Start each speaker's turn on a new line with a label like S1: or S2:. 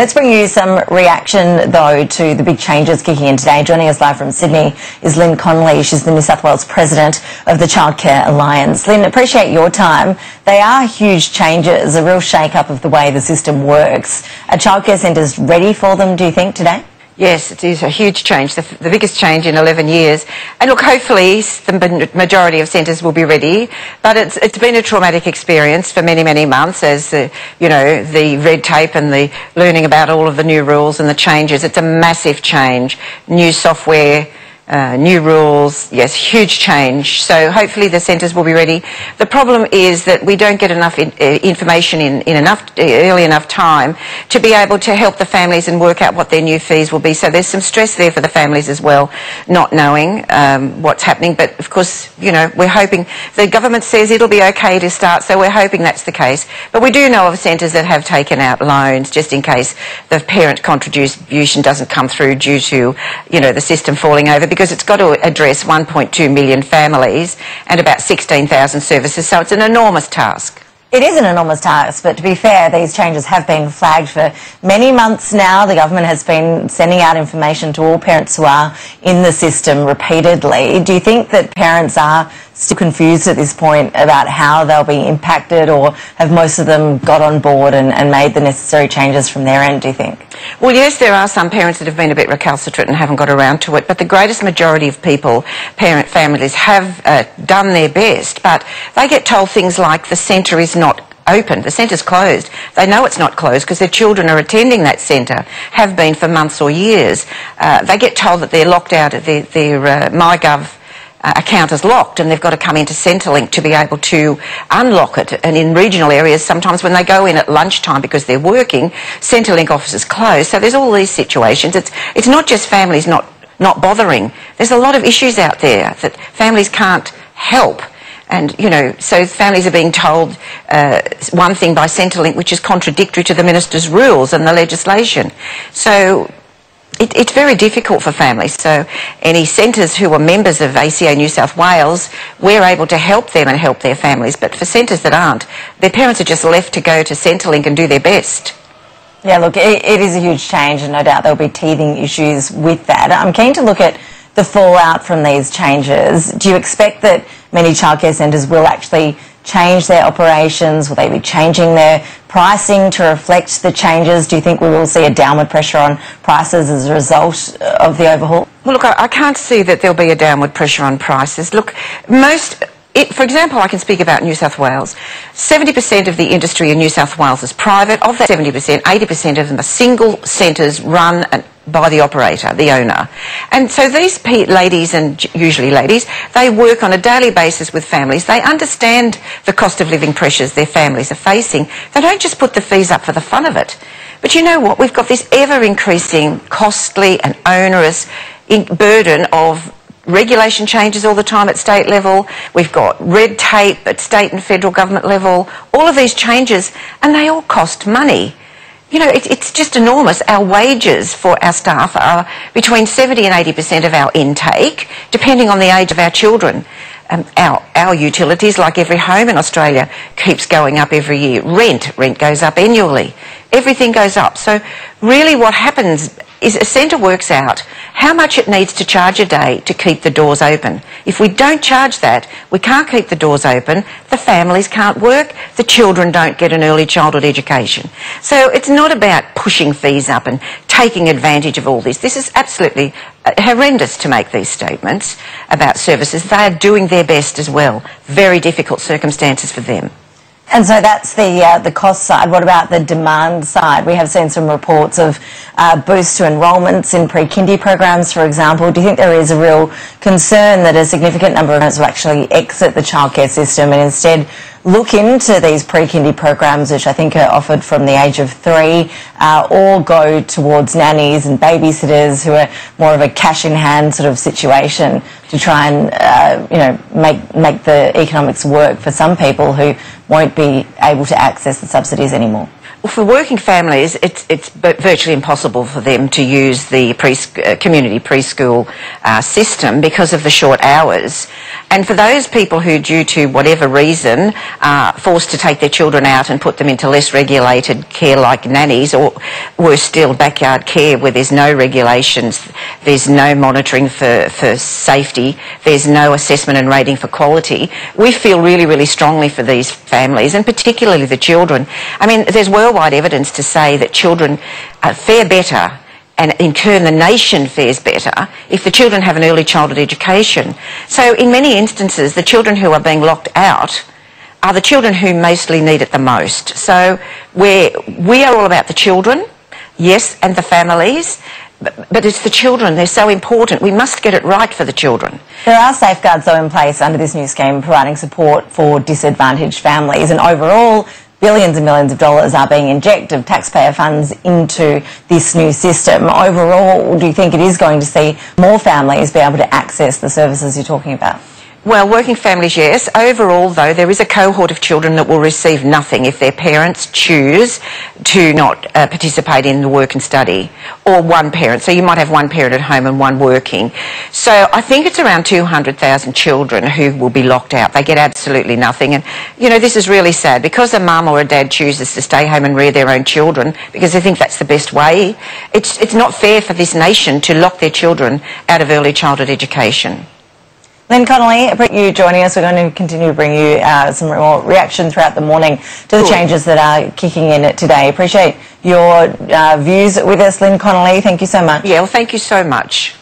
S1: Let's bring you some reaction, though, to the big changes kicking in today. Joining us live from Sydney is Connolly. She's the New South Wales President of the Childcare Alliance. Lynn, appreciate your time. They are huge changes, a real shake-up of the way the system works. Are childcare centres ready for them, do you think, today?
S2: Yes, it is a huge change, the biggest change in 11 years. And look, hopefully the majority of centres will be ready. But it's been a traumatic experience for many, many months as, the red tape and the learning about all of the new rules and the changes. It's a massive change. New software, new rules, yes, huge change. So hopefully the centres will be ready. The problem is that we don't get enough information in early enough time to be able to help the families and work out what their new fees will be. So there's some stress there for the families as well, not knowing what's happening. But of course, we're hoping, the government says it'll be okay to start, so we're hoping that's the case. But we do know of centres that have taken out loans just in case the parent contribution doesn't come through due to, the system falling over, because it's got to address 1.2 million families and about 16,000 services, so it's an enormous task.
S1: It is an enormous task, but to be fair, these changes have been flagged for many months now. The government has been sending out information to all parents who are in the system repeatedly. Do you think that parents are still confused at this point about how they'll be impacted, or have most of them got on board and made the necessary changes from their end, do you think?
S2: Well, yes, there are some parents that have been a bit recalcitrant and haven't got around to it, but the greatest majority of people, families, have done their best, but they get told things like the centre is not open, the centre's closed. They know it's not closed because their children are attending that centre, have been for months or years. They get told that they're locked out of their MyGov account is locked and they've got to come into Centrelink to be able to unlock it. And in regional areas, sometimes when they go in at lunchtime because they're working, Centrelink offices close. So there's all these situations. It's not just families not bothering. There's a lot of issues out there that families can't help. And, so families are being told one thing by Centrelink which is contradictory to the minister's rules and the legislation. So it's very difficult for families. So any centres who are members of ACA New South Wales, we're able to help them and help their families. But for centres that aren't, their parents are just left to go to Centrelink and do their best.
S1: Yeah, look, it is a huge change, and no doubt there'll be teething issues with that. I'm keen to look at the fallout from these changes. Do you expect that many childcare centres will actually change their operations? Will they be changing their pricing to reflect the changes? Do you think we will see a downward pressure on prices as a result of the overhaul?
S2: Well, look, I can't see that there'll be a downward pressure on prices. Look, for example, I can speak about New South Wales. 70% of the industry in New South Wales is private. Of that 70%, 80% of them are single centres run by the operator, the owner. And so these ladies, and usually ladies, they work on a daily basis with families. They understand the cost of living pressures their families are facing. They don't just put the fees up for the fun of it. But you know what? We've got this ever-increasing, costly and onerous burden of regulation changes all the time at state level. We've got red tape at state and federal government level. All of these changes, and they all cost money. It's just enormous. Our wages for our staff are between 70 and 80% of our intake, depending on the age of our children. Our utilities, like every home in Australia, keeps going up every year. Rent goes up annually. Everything goes up. So really what happens is a centre works out how much it needs to charge a day to keep the doors open. If we don't charge that, we can't keep the doors open, the families can't work, the children don't get an early childhood education. So it's not about pushing fees up and taking advantage of all this. This is absolutely horrendous to make these statements about services. They are doing their best as well. Very difficult circumstances for them.
S1: And so that's the cost side. What about the demand side? We have seen some reports of boosts to enrolments in pre-kindy programs, for example. Do you think there is a real concern that a significant number of parents will actually exit the childcare system and instead look into these pre-kindy programs, which I think are offered from the age of 3, or go towards nannies and babysitters who are more of a cash-in-hand sort of situation to try and make the economics work for some people who won't be able to access the subsidies anymore?
S2: Well, for working families, it's virtually impossible for them to use the community preschool system because of the short hours. And for those people who, due to whatever reason, are forced to take their children out and put them into less regulated care like nannies, or worse still, backyard care where there's no regulations, there's no monitoring for safety, there's no assessment and rating for quality, we feel really, really strongly for these families, and particularly the children. I mean, there's worldwide evidence to say that children fare better, and in turn the nation fares better if the children have an early childhood education. So in many instances, the children who are being locked out are the children who mostly need it the most. So we are all about the children, yes, and the families, but it's the children. They're so important. We must get it right for the children.
S1: There are safeguards, though, in place under this new scheme providing support for disadvantaged families, and overall billions and millions of dollars are being injected of taxpayer funds into this new system. Overall, do you think it is going to see more families be able to access the services you're talking about?
S2: Well, working families, yes. Overall, though, there is a cohort of children that will receive nothing if their parents choose to not participate in the work and study, or one parent. So you might have one parent at home and one working. So I think it's around 200,000 children who will be locked out. They get absolutely nothing. And, you know, this is really sad. Because a mum or a dad chooses to stay home and rear their own children because they think that's the best way, it's not fair for this nation to lock their children out of early childhood education.
S1: Lynn Connolly, I appreciate you joining us. We're going to continue to bring you some more reaction throughout the morning to the changes that are kicking in today. Appreciate your views with us, Lynn Connolly. Thank you so much.
S2: Yeah, well, thank you so much.